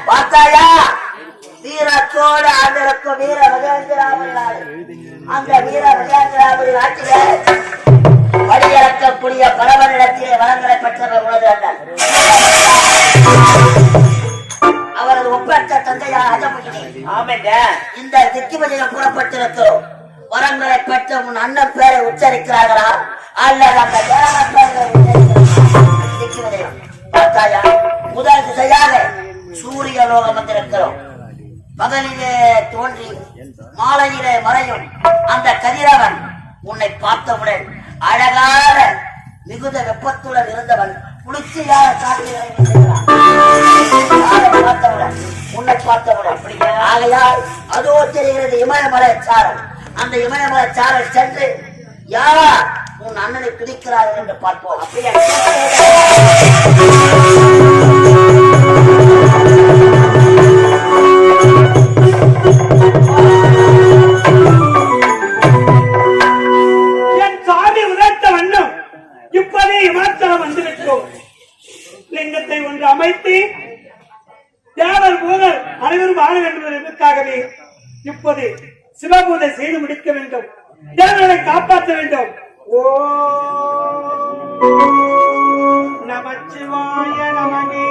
பார்த்தாயா வீரத்தோடு ஆண்டிருக்கும் வீர மகேந்திராபுரி அந்த வீர மகேந்திராபுரி நாட்டிலே வழியறக்கக்கூடிய பரவனிடத்திலே வளங்களை பெற்றவர் உனது அண்ணன் அவரது ஒப்பற்ற தந்தையார் அஜமுகினி. ஆமாங்க, இந்த திக்கிமதியில் கூறப்பட்டிருக்கிறோம். வரங்களை பெற்ற உன் அண்ணன் பேரை உச்சரிக்கிறார்களா அல்லது அந்த திக்கிமதியம் பார்த்தாயா? முதல் திசையாக சூரிய லோகம் வந்திருக்கிறோம். பகலிலே தோன்றி மாலையிலே மறையும் அந்த கதிரவன் உன்னை பார்த்தவுடன் அழகான மிகுந்த வெப்பத்துடன் இருந்தவன் குளிர்ச்சியான காற்றிலே பார்த்தவுடன் உன்னை பார்த்தவுடன் ஆகையால் அதோ தெரிகிறது இமயமலை சாரல். அந்த இமயமலை சாரல் சென்று யார் உன் அண்ணனை பிடிக்கிறார்கள் என்று பார்ப்போம். அப்படியே இமாச்சலம் வந்துவிட்டோம். லிங்கத்தை ஒன்று அமைத்து தேவர் பூதர் அனைவரும் வாழ வேண்டும் என்பதற்காகவே இப்போது சிவபூதை செய்து முடிக்க வேண்டும். தேவர்களை காப்பாற்ற வேண்டும். ஓ நமச்சிவாய நமகே.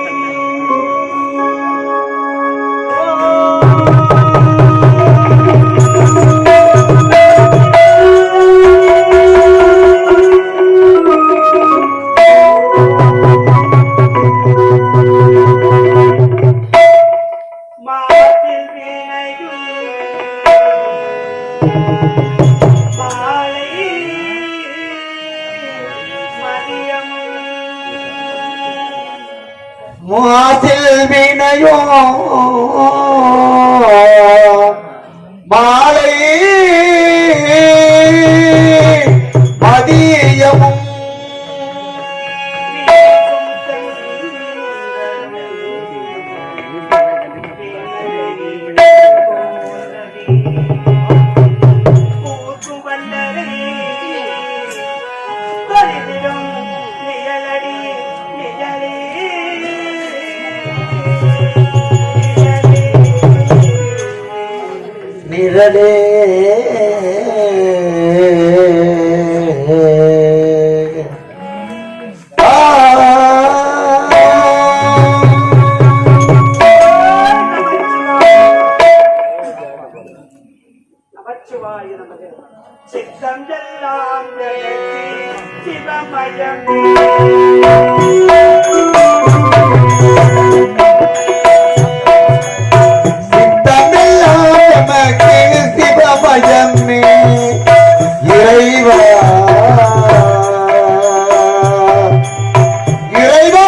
மாசில் வினையோ மாலை மதியமும் நிழலே சித்தம் எல்லாம் சிவமயம் சிவமயமே இறைவா இறைவா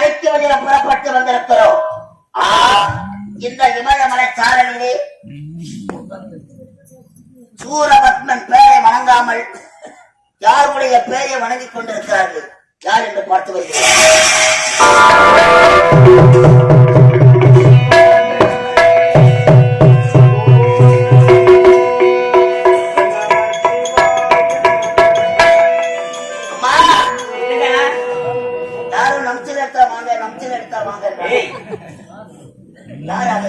தெற்கு வழியில் புறப்பட்டு வந்திருக்கிறோம். இந்த இமயமலை சாரலிலே சூரபத்மன் பெயரை வணங்காமல் யாருடைய பெயரை வணங்கிக் கொண்டிருக்கிறார்கள்? யார் என்று பார்த்து வருகிறேன். யாரும் நம்சில் எடுத்தா வாங்க, நம்சில் எடுத்தா வாங்க. யாராக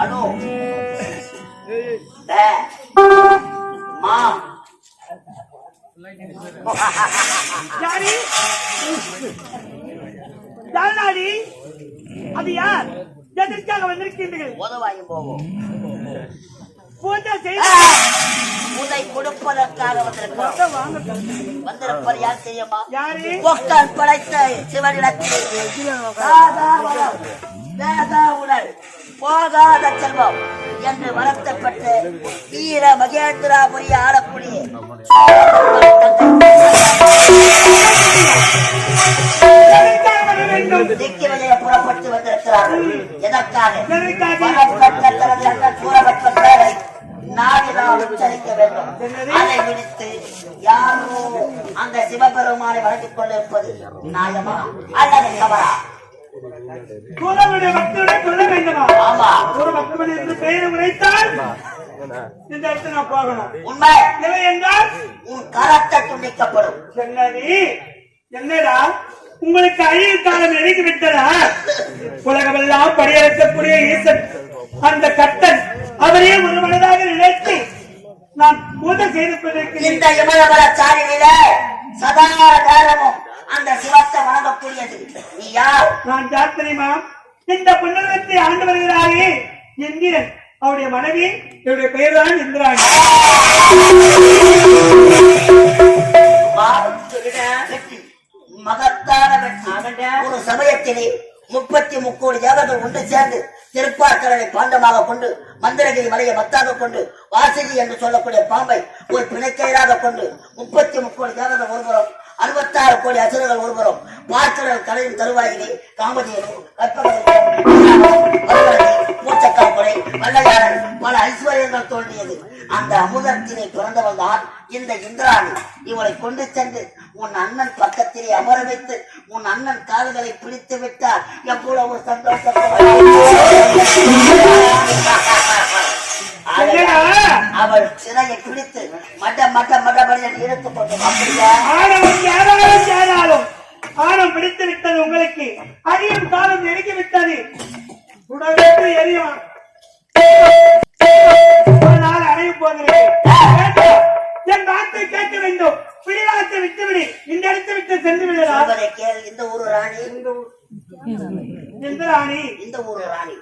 அனு மா அது யார்? எதற்காக வந்திருக்கின்றீர்கள்? உதவாயும் போவோம். பூஜை கொடுப்பதற்காக வந்திருப்பது யார் தெரியுமா? யாரு? பொக்கால் படைத்த சிவனிடத்தில் உடல் போகாத செல்வம் என்று வருத்தப்பட்டு வீர மகேந்திராபுரி ஆளக்கூடிய திக்கிவலையை புறப்பட்டு வந்திருக்கிறார்கள். எதற்காக? சூரபத்ம பேரை நாடினால் உச்சரிக்க வேண்டும். அதை விடுத்து யாரோ அந்த சிவபெருமானை வளர்த்துக் கொண்டிருப்பது நியாயமா அல்லது தவறா? சொல்ல வேண்டுமா? ஆமா. சூரபத்மன் என்று பெயரை உரைத்தால் இந்த இடத்துல நான் போகணும். உண்மை இல்லை என்றால் உன் கரத்தை துண்டிக்கப்படும். என்னடா உங்களுக்கு அழிவு காலம் நெருங்கி விட்டதா? உலகமெல்லாம் படியெடுக்கக்கூடிய ஈசன் அந்த கட்டன் அவரே ஒரு மனதாக நினைத்து நான் பூஜை செய்திருப்பதற்கு இந்த இமயமல சாலையில சதா நேரமும் அந்த சிவத்தை வணங்கக்கூடியது நீ யார்? நான் யார் தெரியுமா? இந்த புன்னகத்தை ஆண்டு வருகிறாரே என்கிறேன். அவருடைய மனைவி என்னுடைய பெயர் தான் இந்திராணி. மகத்தான வெற்றி. ஒரு சமயத்திலே 33 கோடி தேவர்கள் ஒன்று சேர்ந்து திருப்பார்கடலை பாண்டமாக கொண்டு மந்திரகிரி மலையை மத்தாக கொண்டு வாசகி என்று சொல்லக்கூடிய பாம்பை ஒரு பிணைக்கையாக கொண்டு 33 கோடி தேவர்கள் ஒருபுறம் 66 கோடி அசுரர்கள் ஒருபுறம் பார்க்கடல் கலையின் தருவாயிலே காமதேனு மூச்சக்காப்புரை வல்லையாளர் பல ஐஸ்வர்யங்கள் தோன்றியது. அந்த அமுதத்தினை பிறந்தவள் தான் இந்த இந்திராணி. இவளை கொண்டு சென்று உன் அண்ணன் பக்கத்திலே அமர வைத்து உன் அண்ணன் கால்களை பிடித்து விட்டார். எவ்வளவு சந்தோஷம்! அவள் சிறையை பிடித்து மட்டபடியை இழுத்துக் கொண்டு ஆழம் பிடித்து விட்டது. உங்களுக்கு அரியும் காலம் நெருங்கி விட்டது. எரியும் ஒரு நாள் அணையும் போகிறேன். என் வார்த்தை கேட்க வேண்டும். பிடிவாத்தை விட்டுவிடு. இந்த இடத்தை விட்டு சென்று விடலாம். இந்த ஊரு ராணி, எந்த ராணி? இந்த ஊரு ராணி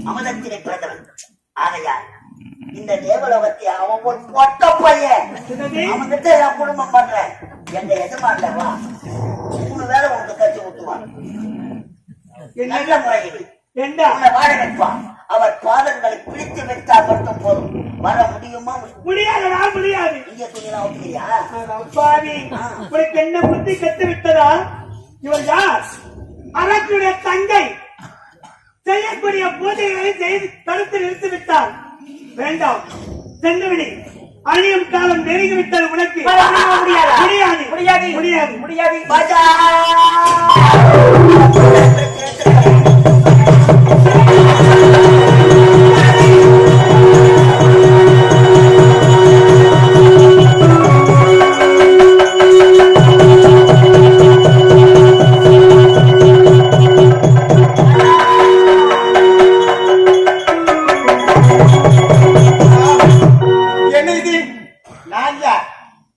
அமுதத்தினை பிறந்தவன். ஆகையால் இந்த தேவலோகத்தை அவன் ஒரு பொட்ட பையன். அவன்கிட்ட நான் குடும்பம் பண்றேன். எங்க எஜமான்டவா 3 வேளை உனக்கு கட்சி ஊட்டுவான். நல்ல முறையில் வாழ வைப்பான். அவர் பாதங்களை பிடித்து வைத்தால் மட்டும் போதும். வர முடியுமா? முடியாதா? முடியாது. இங்க துணியெல்லாம் ஊட்டுறியா? உங்களுக்கு என்ன புத்தி கத்து விட்டதா? இவர் யார்? அரசுடைய தங்கை. செய்யக்கூடிய பூஜைகளை செய்து தடுத்து நிறுத்தி விட்டார். வேண்டாம், சென்றுவிடு. அழியும் காலம் நெருங்கி விட்டது. உனக்கு முடியாது, முடியாது, முடியாது, முடியாது.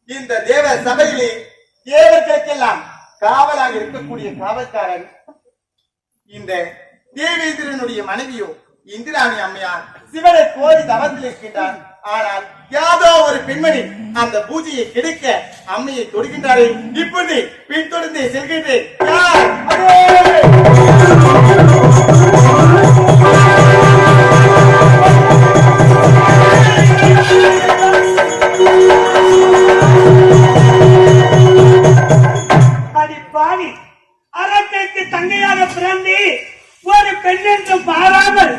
இந்த தேவ சபையிலே தேவர்களுக்கெல்லாம் காவலாக இருக்கக்கூடிய காவல்காரன் இந்த தேவேந்திரனுடைய மனைவியோ இந்திராணி அம்மையார் சிவனை கோரி தவத்தில் இருக்கின்றார். ஆனால் யாதோ ஒரு பெண்மணி அந்த பூஜையை கெடுக்க அம்மையை தொடுகின்றாரே. இப்போது பின்தொடர்ந்து செல்கின்றேன். பாவி பாவி அரசனுக்கு தங்கையாக பிறந்து ஒரு பெண் என்று பாராமல்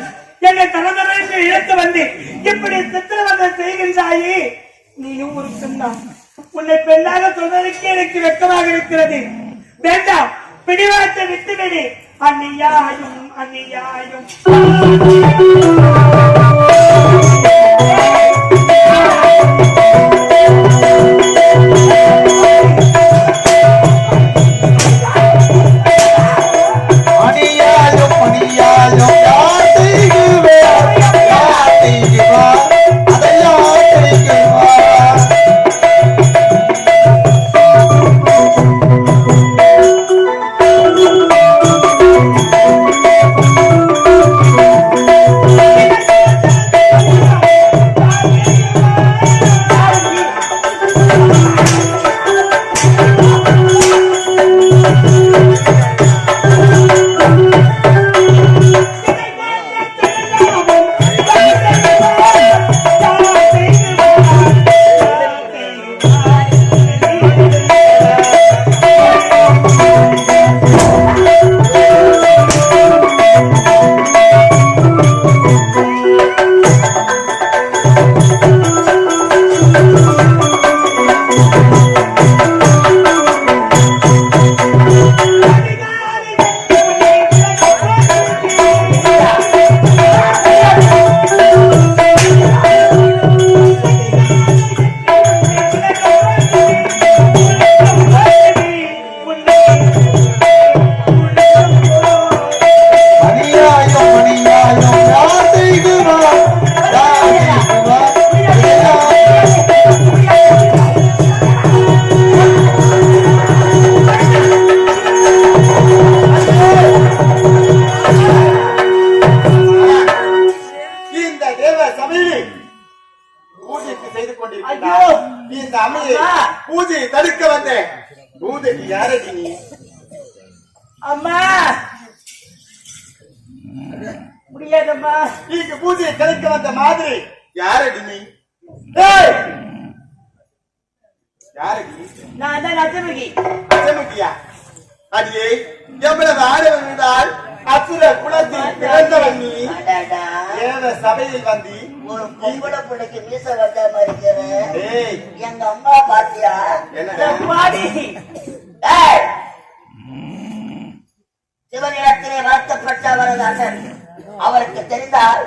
என்னை தலைமுறை என்று இழுத்து வந்து இப்படி சித்திரவதை செய்கின்றாயே, நீயும் ஒரு பெண்ணா? உன்னை பெண்ணாக சொல்வதற்கு எனக்கு வெட்கமாக இருக்கிறது. வேண்டாம், பிடிவாத்தை விட்டுவிடு. அந்நியாயும் அந்நியாயும் பூஜையை தடுக்க வந்த பூஜைக்கு யாரடி நீ? அம்மா முடியாதம்மா, நீங்க பூஜையை தடுக்க வந்த மாதிரி யாரடி நீ? யாரடி? நான் தான் அஜமுகி. அஜமுகியா? அடியே, எவ்வளவு ஆடவன் இருந்தால் அசுர குலத்தில் பிறந்தவன் நீ. தேவ சபையில் வந்து ஒரு பொம்பளை பிள்ளைக்கு மீச வைக்காம இருக்கிறேன். எங்க அம்மா பாத்தியா? சிவனிடத்திலே வருத்தப்பட்ட வரதாசன் அவருக்கு தெரிந்தால்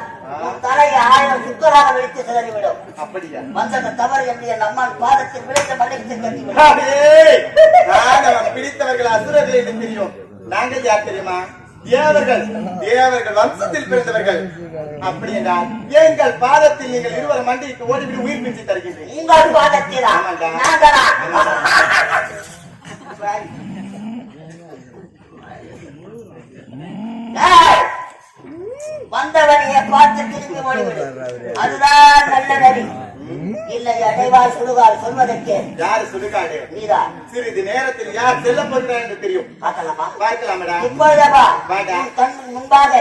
தலையை 1000 சுத்தராக வெடித்து சிதறிவிடும். அப்படியா? வந்தது தவறு என்று என் அம்மான் பாதத்தில் விளைந்த மன்னித்து கட்டிவிடும். பிடித்தவர்கள் அசுரர்கள் என்று தெரியும். நாங்கள் யார் தெரியுமா? தேவர்கள். தேவர்கள் வம்சத்தில் பிறந்தவர்கள். அப்படி என்றால் எங்கள் பாதத்தில் நீங்கள் இருவர் மண்டிக்கு ஓடிவிட்டு உயிர் பிச்சு தருகின்றீர்கள். உங்கள் பாதத்தில் வந்தவனையை பார்த்து திரும்பி ஓடிவிடு. அதுதான் நல்ல நடி. இல்லை அடைவார் சுடுகால் சொல்வதற்கு. யாரு சுடுகாடு? நீதான். சிறிது நேரத்தில் யார் செல்ல போகிறார் என்று தெரியும். பார்க்கலாமா? பார்க்கலாமடா. இப்பொழுதவா கண் முன்பாக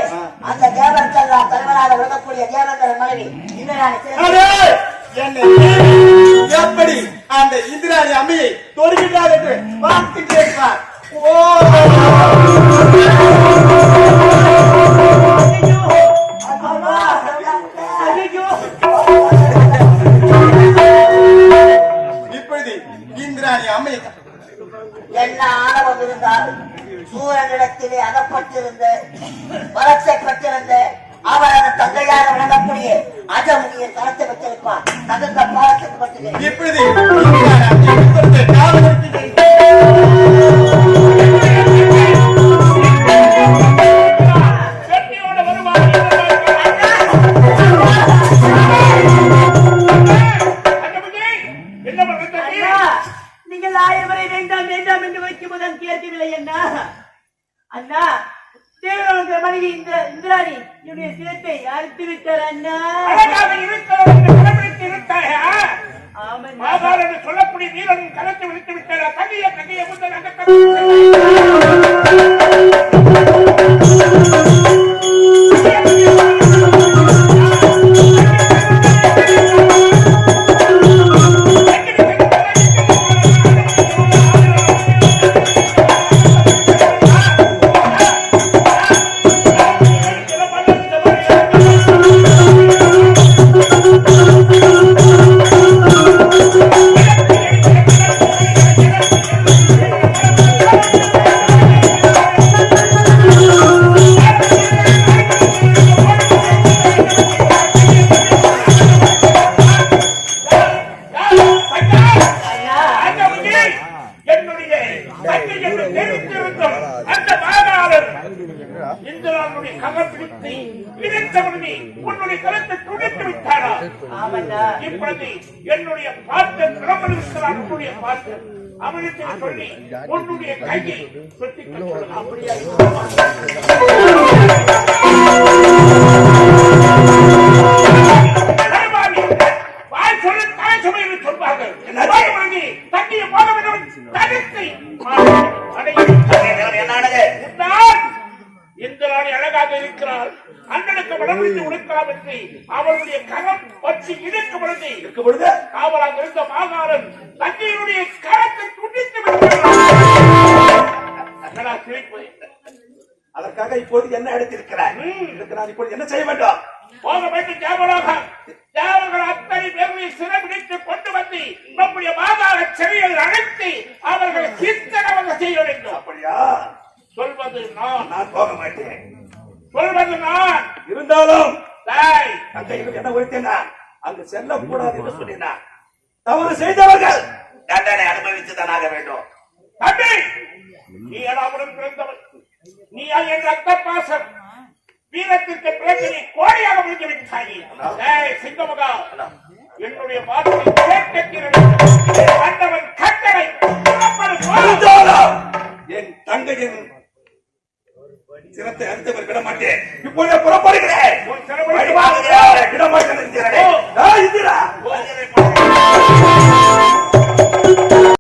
அந்த தேவர்கள் தலைவராக விளங்கக்கூடிய தேவர்கள் மனைவி என்னை எப்படி அந்த இந்திராணி அம்மையை தொடுகிறார் என்று பார்த்துட்டே இருக்கிறார். இப்பொழுது இந்திராணி அம்மை என்ன ஆணவம் இருந்தால் சூரனிடத்திலே அகப்பட்டிருந்த வளர்ச்சப்பட்டிருந்த அவரது தந்தையாக விளங்கக்கூடிய அஜமுகியை கலத்து வச்சிருப்பார். தகுந்த பாலத்துக்கு பட்டு இப்பொழுது நீங்கள் 1000 முறை வேண்டாம் வேண்டாம் என்று வைக்கும்போது கேட்கவில்லை. என்ன அண்ணா, தேவனுடைய மனைவி இந்திராணி என்னுடைய சிரத்தை அறுத்து விட்டார் அண்ணா. சொல்லக்கூடிய வீரன் கலத்தை விழுத்து விட்டார். தகைய தகைய இந்திராவுடைய கரம் பிடித்து இணைத்தவனே உன்னுடைய கரத்தை துடைத்து விட்டாரா? ஆமாண்டா. இப்பொழுது என்னுடைய பாட்டர் பிரபல இருக்கிறார். உன்னுடைய பாட்டர் அவனிடத்தில் சொல்லி உன்னுடைய கையை சுற்றி அப்படியா? வாய் சொல்ல தாய் சபையில் சொல்வார்கள். தண்ணியை போக வேண்டும் தடுத்தை இந்த ராணி அழகாக இருக்கிறார். அண்ணனுக்கு வளர்ந்து உடுக்கலாம் என்று அவளுடைய கரம் வச்சு இழுக்கும் பொழுது காவலாக இருந்த மாகாணன் தந்தையினுடைய கரத்தை துண்டித்து விட்டார். அதற்காக இப்போது என்ன எடுத்திருக்கிறார்? இதுக்கு நான் இப்போது என்ன செய்ய வேண்டும்? போக வேண்டும் தேவலாக. தேவர்கள் அத்தனை பேர்களை சிறைபிடித்து கொண்டு வந்து நம்முடைய மாகாண செவியில் அழைத்து அவர்களை சித்தனமாக செய்ய வேண்டும். அப்படியா? சொல்வது நான் போக மாட்டேன். சொல்வது நான். இருந்தாலும் தாய் அங்க என்ன ஒழித்தேனா அங்கு செல்லக்கூடாது என்று சொன்னா தவறு செய்தவர்கள் தண்டனை அனுபவித்துதான் ஆக வேண்டும். தம்பி, நீ எடாவுடன் பிறந்தவன். நீ என் ரத்த பாசம் வீரத்திற்கு பிறகு நீ கோடையாக முடிந்து விட்டாய். சிங்கமுகா, என்னுடைய வார்த்தை கேட்டவன் கட்டளை என் தங்கையின் சிரத்தை அறுத்தவர் விட மாட்டேன். இப்பொழுது புறப்படுகிறேன்.